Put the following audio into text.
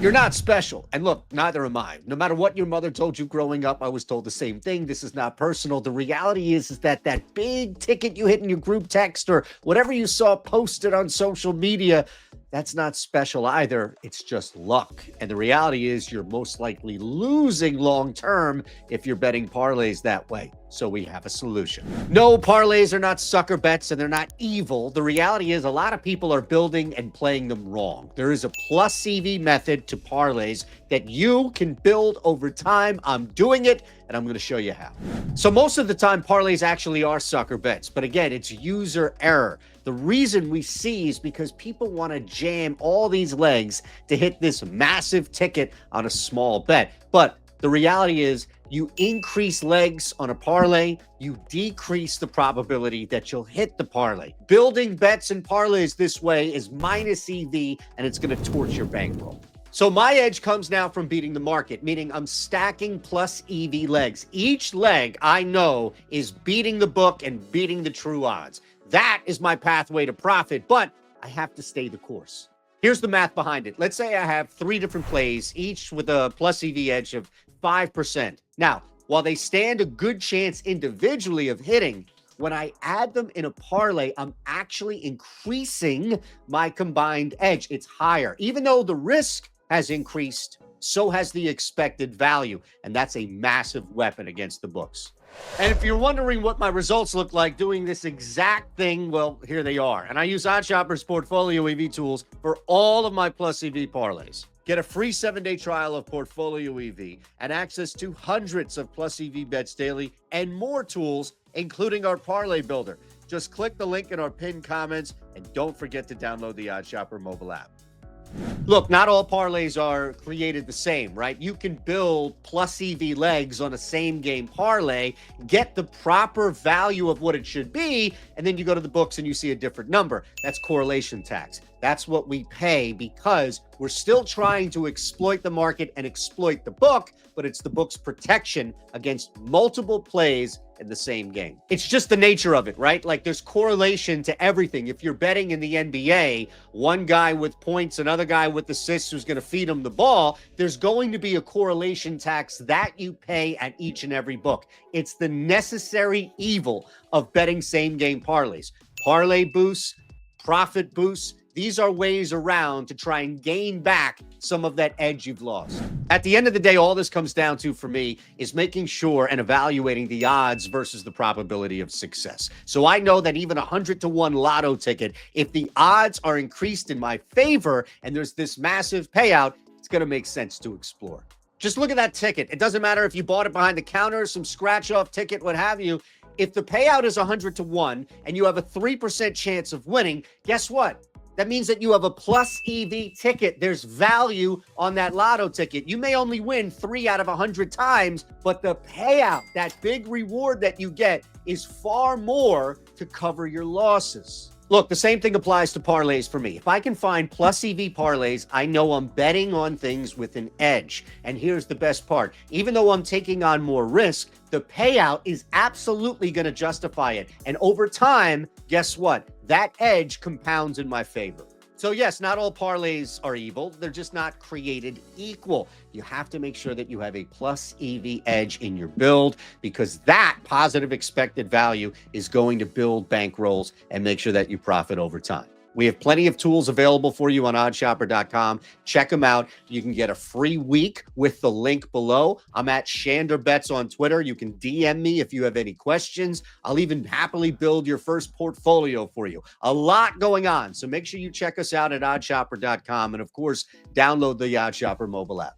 You're not special. And look, neither am I. No matter what your mother told you growing up, I was told the same thing. This is not personal. The reality is that that big ticket you hit in your group text or whatever you saw posted on social media, that's not special either. It's just luck. And the reality is you're most likely losing long term if you're betting parlays that way. So we have a solution. No, parlays are not sucker bets and they're not evil. The reality is a lot of people are building and playing them wrong. There is a plus CV method to parlays that you can build over time. I'm doing it and I'm going to show you how. So most of the time parlays actually are sucker bets, but again, it's user error. The reason we see is because people want to jam all these legs to hit this massive ticket on a small bet. But the reality is you increase legs on a parlay, you decrease the probability that you'll hit the parlay. Building bets and parlays this way is minus EV and it's going to torch your bankroll. So my edge comes now from beating the market, meaning I'm stacking plus EV legs. Each leg I know is beating the book and beating the true odds. That is my pathway to profit, but I have to stay the course. Here's the math behind it. Let's say I have 3 different plays, each with a plus EV edge of 5%. Now, while they stand a good chance individually of hitting, when I add them in a parlay, I'm actually increasing my combined edge. It's higher. Even though the risk has increased, so has the expected value. And that's a massive weapon against the books. And if you're wondering what my results look like doing this exact thing, well, here they are. And I use OddsShopper's Portfolio EV tools for all of my plus EV parlays. Get a free 7-day trial of Portfolio EV and access to hundreds of plus EV bets daily and more tools, including our parlay builder. Just click the link in our pinned comments and don't forget to download the OddsShopper mobile app. Look, not all parlays are created the same, right? You can build plus EV legs on a same game parlay, get the proper value of what it should be, and then you go to the books and you see a different number. That's correlation tax. That's what we pay because we're still trying to exploit the market and exploit the book, but it's the book's protection against multiple plays in the same game. It's just the nature of it, right? Like there's correlation to everything. If you're betting in the NBA, one guy with points, another guy with assists who's going to feed him the ball, there's going to be a correlation tax that you pay at each and every book. It's the necessary evil of betting same game parlays. Parlay boosts, profit boosts, these are ways around to try and gain back some of that edge you've lost. At the end of the day, all this comes down to, for me, is making sure and evaluating the odds versus the probability of success. So I know that even a 100-to-1 lotto ticket, if the odds are increased in my favor and there's this massive payout, it's going to make sense to explore. Just look at that ticket. It doesn't matter if you bought it behind the counter, some scratch-off ticket, what have you. If the payout is 100-to-1 and you have a 3% chance of winning, guess what? That means that you have a plus EV ticket. There's value on that lotto ticket. You may only win 3 out of 100 times, but the payout, that big reward that you get, is far more to cover your losses. Look, the same thing applies to parlays for me. If I can find plus EV parlays, I know I'm betting on things with an edge. And here's the best part. Even though I'm taking on more risk, the payout is absolutely going to justify it. And over time, guess what? That edge compounds in my favor. So yes, not all parlays are evil. They're just not created equal. You have to make sure that you have a plus EV edge in your build because that positive expected value is going to build bankrolls and make sure that you profit over time. We have plenty of tools available for you on oddshopper.com. Check them out. You can get a free week with the link below. I'm at ShanderBets on Twitter. You can DM me if you have any questions. I'll even happily build your first portfolio for you. A lot going on. So make sure you check us out at oddshopper.com. And of course, download the OddsShopper mobile app.